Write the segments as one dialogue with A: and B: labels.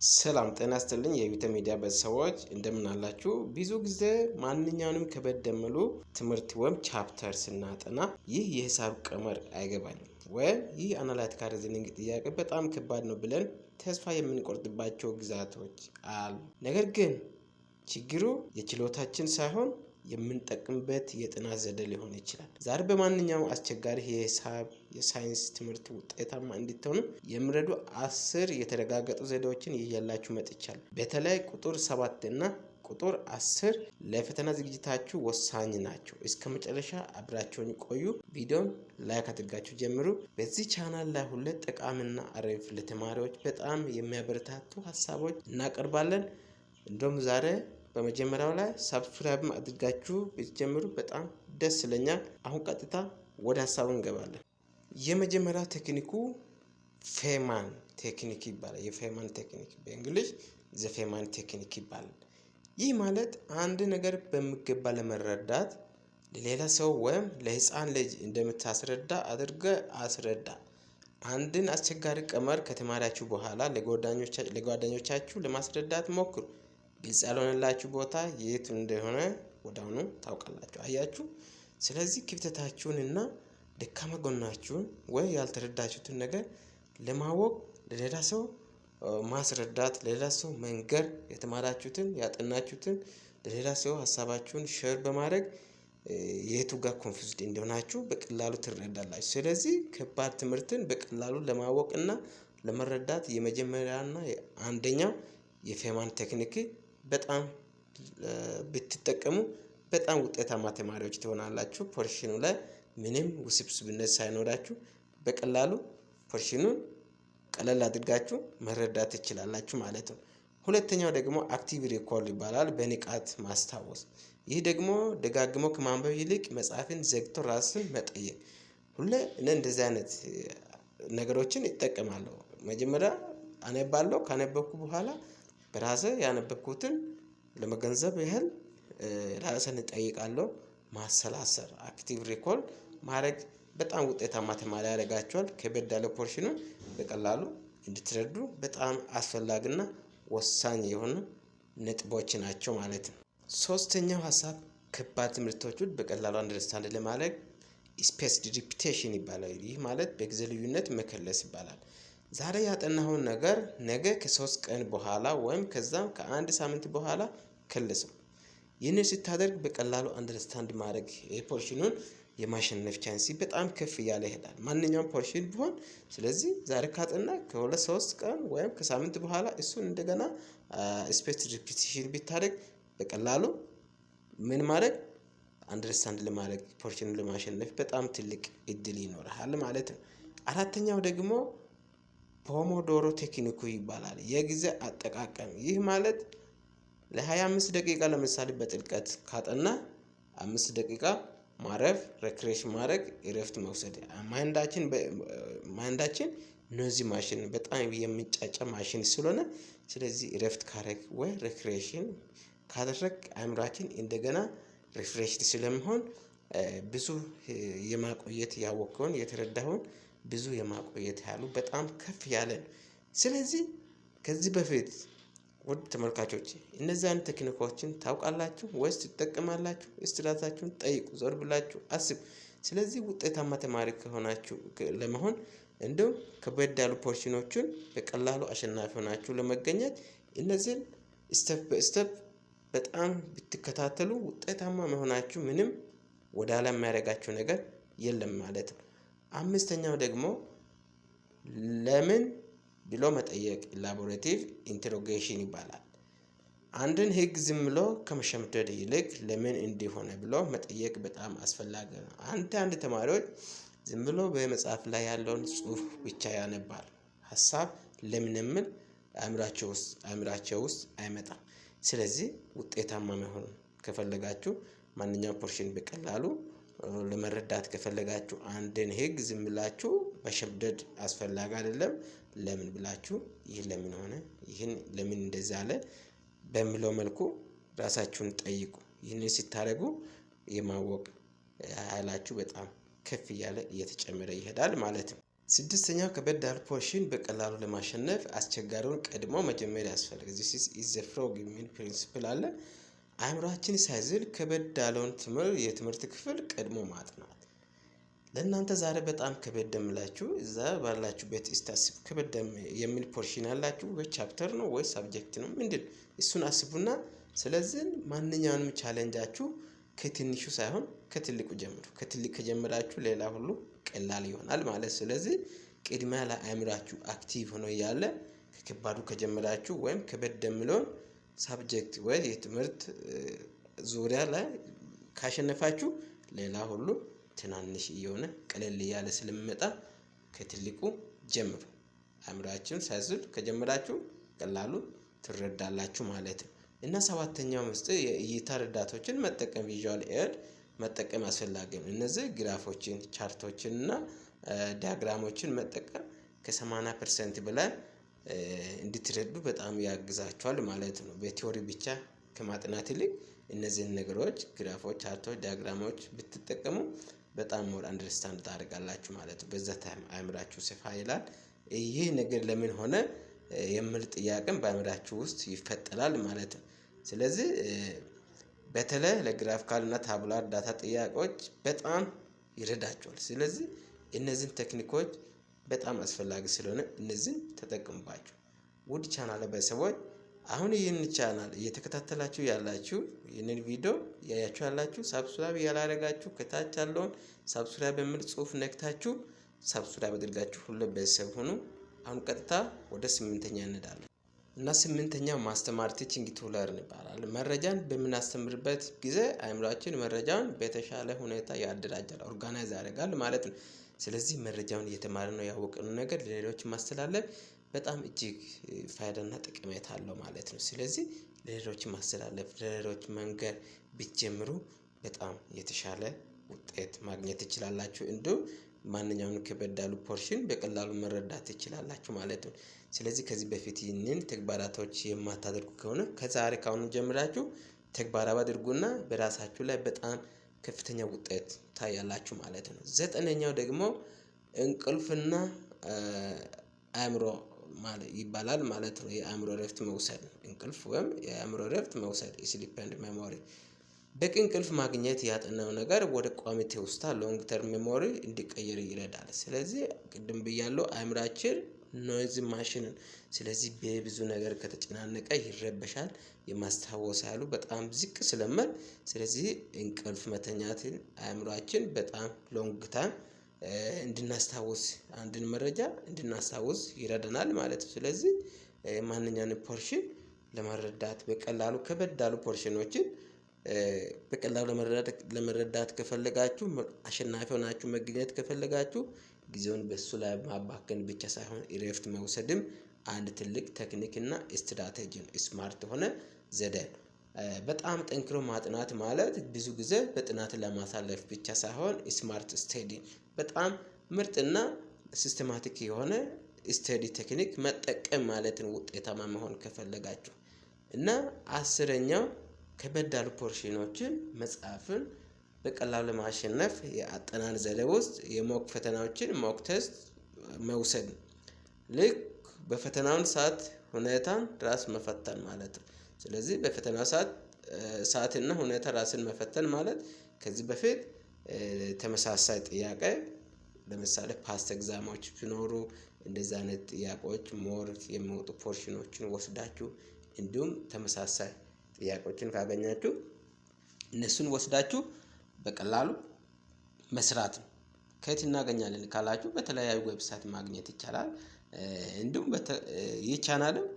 A: ሰላም ጤና ይስጥልኝ የዩተ ሚዲያ ቤተሰቦች እንደምን አላችሁ? ብዙ ጊዜ ማንኛውንም ከበድ የሚሉ ትምህርት ወይም ቻፕተር ስናጠና ይህ የሂሳብ ቀመር አይገባኝም ወይም ይህ አናላቲካል ሪዝኒንግ ጥያቄ በጣም ከባድ ነው ብለን ተስፋ የምንቆርጥባቸው ግዛቶች አሉ። ነገር ግን ችግሩ የችሎታችን ሳይሆን የምንጠቅምበት የጥናት ዘዴ ሊሆን ይችላል። ዛሬ በማንኛውም አስቸጋሪ የሂሳብ የሳይንስ ትምህርት ውጤታማ እንድትሆኑ የሚረዱ 10 የተረጋገጡ ዘዴዎችን ይዤላችሁ መጥቻለሁ። በተለይ ቁጥር 7 እና ቁጥር 10 ለፈተና ዝግጅታችሁ ወሳኝ ናቸው። እስከ መጨረሻ አብራችሁን ቆዩ። ቪዲዮን ላይክ አድርጋችሁ ጀምሩ። በዚህ ቻናል ላይ ሁለት ጠቃሚና አሪፍ ለተማሪዎች በጣም የሚያበረታቱ ሀሳቦች እናቀርባለን። እንደውም ዛሬ በመጀመሪያው ላይ ሰብስክራይብ አድርጋችሁ ብትጀምሩ በጣም ደስ ይለኛል። አሁን ቀጥታ ወደ ሀሳቡ እንገባለን። የመጀመሪያ ቴክኒኩ ፌማን ቴክኒክ ይባላል። የፌማን ቴክኒክ በእንግሊዝ ዘ ፌማን ቴክኒክ ይባላል። ይህ ማለት አንድ ነገር በሚገባ ለመረዳት ለሌላ ሰው ወይም ለህፃን ልጅ እንደምታስረዳ አድርገ አስረዳ። አንድን አስቸጋሪ ቀመር ከተማራችሁ በኋላ ለጓደኞቻችሁ ለማስረዳት ሞክሩ። ግልጽ ያልሆነላችሁ ቦታ የት እንደሆነ ወዲያውኑ ታውቃላችሁ። አያችሁ። ስለዚህ ክፍተታችሁን እና ደካማ ጎናችሁን ወይ ያልተረዳችሁትን ነገር ለማወቅ ለሌላ ሰው ማስረዳት፣ ለሌላ ሰው መንገር፣ የተማራችሁትን ያጠናችሁትን ለሌላ ሰው ሀሳባችሁን ሼር በማድረግ የቱ ጋር ኮንፊውዝድ እንደሆናችሁ በቀላሉ ትረዳላችሁ። ስለዚህ ከባድ ትምህርትን በቀላሉ ለማወቅ እና ለመረዳት የመጀመሪያና አንደኛው የፌማን ቴክኒክ በጣም ብትጠቀሙ በጣም ውጤታማ ተማሪዎች ትሆናላችሁ። ፖርሽኑ ላይ ምንም ውስብስብነት ሳይኖራችሁ በቀላሉ ፖርሽኑን ቀለል አድርጋችሁ መረዳት ትችላላችሁ ማለት ነው። ሁለተኛው ደግሞ አክቲቭ ሪኮል ይባላል። በንቃት ማስታወስ። ይህ ደግሞ ደጋግሞ ከማንበብ ይልቅ መጽሐፍን ዘግቶ ራስን መጠየቅ። ሁሌ እኔ እንደዚህ አይነት ነገሮችን ይጠቀማለሁ። መጀመሪያ አነባለሁ። ካነበብኩ በኋላ በራሴ ያነበብኩትን ለመገንዘብ ያህል ራስን እጠይቃለሁ። ማሰላሰል አክቲቭ ሪኮል ማድረግ በጣም ውጤታማ ተማሪ ያደርጋቸዋል። ከበድ ያለ ፖርሽኑን በቀላሉ እንድትረዱ በጣም አስፈላጊና ወሳኝ የሆኑ ነጥቦች ናቸው ማለት ነው። ሶስተኛው ሀሳብ ከባድ ትምህርቶችን በቀላሉ አንደርስታንድ ለማድረግ ስፔስድ ሪፒቴሽን ይባላል። ይህ ማለት በጊዜ ልዩነት መከለስ ይባላል። ዛሬ ያጠናኸውን ነገር ነገ ከ3 ቀን በኋላ ወይም ከዛም ከአንድ ሳምንት በኋላ ከልሰው። ይህንን ስታደርግ በቀላሉ አንደርስታንድ ማድረግ የፖርሽኑን የማሸነፍ ቻንስ በጣም ከፍ እያለ ይሄዳል። ማንኛውም ፖርሽን ቢሆን። ስለዚህ ዛሬ ካጠና ከ2-3 ቀን ወይም ከሳምንት በኋላ እሱን እንደገና ስፔስድ ሪፒቲሽን ቢታደርግ በቀላሉ ምን ማድረግ አንደርስታንድ ለማድረግ ፖርሽኑን ለማሸነፍ በጣም ትልቅ እድል ይኖርሃል ማለት ነው። አራተኛው ደግሞ ፖሞዶሮ ቴክኒኩ ይባላል። የጊዜ አጠቃቀም። ይህ ማለት ለ25 ደቂቃ ለምሳሌ በጥልቀት ካጠና 5 ደቂቃ ማረፍ፣ ሬክሬሽን ማድረግ፣ እረፍት መውሰድ። ማይንዳችን ኖዚ ማሽን በጣም የሚጫጫ ማሽን ስለሆነ ስለዚህ እረፍት ካረግ ወይ ሬክሬሽን ካደረግ አእምሯችን እንደገና ሪፍሬሽድ ስለሚሆን ብዙ የማቆየት ያወቅከውን የተረዳኸውን ብዙ የማቆየት ያሉ በጣም ከፍ ያለ ነው። ስለዚህ ከዚህ በፊት ውድ ተመልካቾች እነዚያን ቴክኒኮችን ታውቃላችሁ ወይስ ትጠቀማላችሁ? እስቲ ራሳችሁን ጠይቁ፣ ዞር ብላችሁ አስቡ። ስለዚህ ውጤታማ ተማሪ ከሆናችሁ ለመሆን እንዲሁም ከበድ ያሉ ፖርሽኖችን በቀላሉ አሸናፊ ሆናችሁ ለመገኘት እነዚህን ስቴፕ በስቴፕ በጣም ብትከታተሉ ውጤታማ መሆናችሁ ምንም ወደ ኋላ የሚያደርጋችሁ ነገር የለም ማለት ነው። አምስተኛው ደግሞ ለምን ብሎ መጠየቅ ኢላቦሬቲቭ ኢንተሮጌሽን ይባላል። አንድን ህግ ዝም ብሎ ከመሸምደድ ይልቅ ለምን እንዲሆነ ብሎ መጠየቅ በጣም አስፈላጊ ነው። አንዳንድ ተማሪዎች ዝም ብሎ በመጽሐፍ ላይ ያለውን ጽሑፍ ብቻ ያነባል። ሀሳብ ለምን የሚል አእምሯቸው ውስጥ አይመጣም። ስለዚህ ውጤታማ መሆን ከፈለጋችሁ ማንኛውም ፖርሽን በቀላሉ ለመረዳት ከፈለጋችሁ አንድን ህግ ዝም ብላችሁ መሸምደድ አስፈላጊ አይደለም። ለምን ብላችሁ ይህ ለምን ሆነ፣ ይህን ለምን እንደዛ አለ በሚለው መልኩ ራሳችሁን ጠይቁ። ይህንን ስታደርጉ የማወቅ ኃይላችሁ በጣም ከፍ እያለ እየተጨመረ ይሄዳል ማለት ነው። ስድስተኛው ከበድ ያለ ፖርሽን በቀላሉ ለማሸነፍ አስቸጋሪውን ቀድሞ መጀመር ያስፈልጋል። this is the frog የሚል ፕሪንሲፕል አለ። አእምሯችን ሳይዝል ከበድ ያለውን የትምህርት ክፍል ቀድሞ ማጥናት። ለእናንተ ዛሬ በጣም ከበድ የምላችሁ እዛ ባላችሁበት ስታስቡ ከበድ የሚል ፖርሽን ያላችሁ ወይ ቻፕተር ነው ወይ ሳብጀክት ነው ምንድን እሱን አስቡና ስለዚህ ማንኛውንም ቻሌንጃችሁ ከትንሹ ሳይሆን ከትልቁ ጀምሩ። ከትልቅ ከጀመራችሁ ሌላ ሁሉ ቀላል ይሆናል ማለት። ስለዚህ ቅድሚያ ለአእምሯችሁ አክቲቭ ሆኖ እያለ ከከባዱ ከጀመራችሁ ወይም ከበድ የሚለውን ሳብጀክት ወይ የትምህርት ዙሪያ ላይ ካሸነፋችሁ ሌላ ሁሉ ትናንሽ እየሆነ ቀለል እያለ ስለሚመጣ ከትልቁ ጀምሩ። አእምሯችሁን ሳይዝል ከጀመራችሁ ቀላሉ ትረዳላችሁ ማለት ነው። እና ሰባተኛው ምስጢር የእይታ ረዳቶችን መጠቀም ቪዥዋል ኤድ መጠቀም አስፈላጊ ነው። እነዚህ ግራፎችን፣ ቻርቶችን እና ዲያግራሞችን መጠቀም ከ80% በላይ እንድትረዱ በጣም ያግዛችኋል ማለት ነው። በቲዮሪ ብቻ ከማጥናት ይልቅ እነዚህን ነገሮች ግራፎች፣ ቻርቶች፣ ዲያግራሞች ብትጠቀሙ በጣም ሞር አንደርስታንድ ታደርጋላችሁ ማለት ነው። በዛ ታይም አእምሯችሁ ሰፋ ይላል። ይህ ነገር ለምን ሆነ የሚል ጥያቄም በአእምሯችሁ ውስጥ ይፈጠራል ማለት ነው። ስለዚህ በተለይ ለግራፊካል እና ታቡላር ዳታ ጥያቄዎች በጣም ይረዳቸዋል። ስለዚህ እነዚህን ቴክኒኮች በጣም አስፈላጊ ስለሆነ እነዚህን ተጠቅሙባቸው። ውድ ቻናል ቤተሰቦች አሁን ይህን ቻናል እየተከታተላችሁ ያላችሁ ይህንን ቪዲዮ ያያችሁ ያላችሁ ሳብስክራይብ ያላደረጋችሁ ከታች ያለውን ሳብስክራይብ የሚል ጽሑፍ ነክታችሁ ሳብስክራይብ አድርጋችሁ ሁሉ ቤተሰብ ሁኑ። አሁን ቀጥታ ወደ 8ኛ እንሄዳለን እና 8ኛው ማስተማር ቲቺንግ ቱ ለርን ይባላል። መረጃን በምናስተምርበት ጊዜ አእምሯችን መረጃውን በተሻለ ሁኔታ ያደራጃል፣ ኦርጋናይዝ ያደርጋል ማለት ነው። ስለዚህ መረጃውን እየተማርን ነው ያወቅነው ነገር ለሌሎች ማስተላለፍ በጣም እጅግ ፋይዳና ጠቀሜታ አለው ማለት ነው። ስለዚህ ለሌሎች ማስተላለፍ ለሌሎች መንገር ብትጀምሩ በጣም የተሻለ ውጤት ማግኘት ትችላላችሁ። እንዲሁም ማንኛውንም ከበድ ያሉ ፖርሽን በቀላሉ መረዳት ትችላላችሁ ማለት ነው። ስለዚህ ከዚህ በፊት ይህንን ተግባራቶች የማታደርጉ ከሆነ ከዛሬ ካሁኑ ጀምራችሁ ተግባራዊ አድርጉና በራሳችሁ ላይ በጣም ከፍተኛ ውጤት ታያላችሁ ማለት ነው። 9ኛው ደግሞ እንቅልፍና አእምሮ ይባላል ማለት ነው። የአእምሮ እረፍት መውሰድ እንቅልፍ ወይም የአእምሮ እረፍት መውሰድ ስሊፕ ኤንድ ሜሞሪ። በቂ እንቅልፍ ማግኘት ያጠናው ነገር ወደ ቋሚ ትውስታ ሎንግ ተርም ሜሞሪ እንዲቀየር ይረዳል። ስለዚህ ቅድም ብያለሁ አእምሯችን ኖይዝ ማሽን፣ ስለዚህ በብዙ ነገር ከተጨናነቀ ይረበሻል፣ የማስታወስ ኃይሉ በጣም ዝቅ ስለሚል ስለዚህ እንቅልፍ መተኛትን አእምሯችን በጣም ሎንግ ታይም እንድናስታውስ አንድን መረጃ እንድናስታውስ ይረዳናል ማለት ነው። ስለዚህ ማንኛውንም ፖርሽን ለመረዳት በቀላሉ ከበድ ያሉ ፖርሽኖችን በቀላሉ ለመረዳት ከፈለጋችሁ አሸናፊ ሆናችሁ መገኘት ከፈለጋችሁ ጊዜውን በሱ ላይ ማባከን ብቻ ሳይሆን እረፍት መውሰድም አንድ ትልቅ ቴክኒክ እና ስትራቴጂ ነው። ስማርት ሆነ ዘዴ ነው። በጣም ጠንክሮ ማጥናት ማለት ብዙ ጊዜ በጥናት ለማሳለፍ ብቻ ሳይሆን ስማርት ስቴዲ በጣም ምርጥና ሲስተማቲክ የሆነ ስቴዲ ቴክኒክ መጠቀም ማለት ነው ውጤታማ መሆን ከፈለጋችሁ። እና 10ኛው ከበድ ያሉ ፖርሽኖችን መጻፍን በቀላሉ ለማሸነፍ የአጠናን ዘዴ ውስጥ የሞክ ፈተናዎችን ሞክ ቴስት መውሰድ ልክ በፈተናውን ሰዓት ሁኔታን ራስ መፈተን ማለት ነው። ስለዚህ በፈተና ሰዓትና ሁኔታ ራስን መፈተን ማለት ከዚህ በፊት ተመሳሳይ ጥያቄ ለምሳሌ ፓስት ኤግዛሞች ሲኖሩ እንደዚህ አይነት ጥያቄዎች ሞር የሚወጡ ፖርሽኖችን ወስዳችሁ እንዲሁም ተመሳሳይ ጥያቄዎችን ካገኛችሁ እነሱን ወስዳችሁ በቀላሉ መስራት ነው። ከየት እናገኛለን ካላችሁ በተለያዩ ዌብሳይት ማግኘት ይቻላል። እንዲሁም ይህ ቻናልም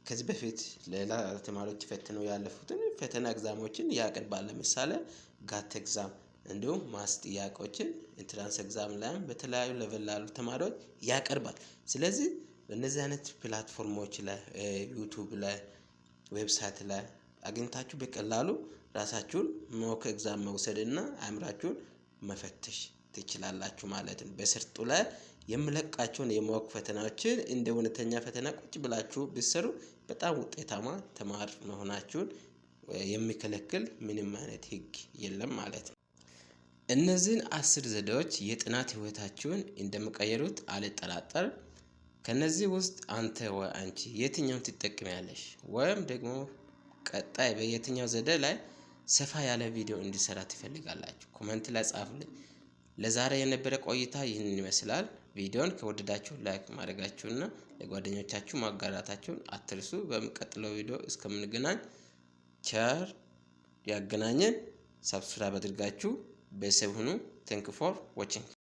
A: ከዚህ በፊት ሌላ ተማሪዎች ፈትነው ያለፉትን ፈተና ኤግዛሞችን ያቀርባል። ለምሳሌ ጋት ኤግዛም እንዲሁም ማስ ጥያቄዎችን ኢንትራንስ ኤግዛም ላይም በተለያዩ ሌቨል ላሉ ተማሪዎች ያቀርባል። ስለዚህ በእነዚህ አይነት ፕላትፎርሞች ላይ ዩቲዩብ ላይ ዌብሳይት ላይ አግኝታችሁ በቀላሉ ራሳችሁን ሞክ ኤግዛም መውሰድ እና አእምሯችሁን መፈተሽ ትችላላችሁ ማለት ነው። በስርጡ ላይ የምለቃቸውን የሞክ ፈተናዎችን እንደ እውነተኛ ፈተና ቁጭ ብላችሁ ብትሰሩ በጣም ውጤታማ ተማሪ መሆናችሁን የሚከለክል ምንም አይነት ሕግ የለም ማለት ነው። እነዚህን 10 ዘዴዎች የጥናት ህይወታችሁን እንደሚቀይሩት አልጠራጠርም። ከነዚህ ውስጥ አንተ ወይ አንቺ የትኛውን ትጠቀሚያለሽ? ወይም ደግሞ ቀጣይ በየትኛው ዘዴ ላይ ሰፋ ያለ ቪዲዮ እንዲሰራ ትፈልጋላችሁ? ኮሜንት ላይ ጻፉልኝ። ለዛሬ የነበረ ቆይታ ይህንን ይመስላል። ቪዲዮን ከወደዳችሁ ላይክ ማድረጋችሁና ለጓደኞቻችሁ ማጋራታችሁን አትርሱ። በሚቀጥለው ቪዲዮ እስከምንገናኝ ቸር ያገናኘን። ሰብስክራይብ አድርጋችሁ ቤተሰብ ሁኑ። ቴንክ ፎር ዋቺንግ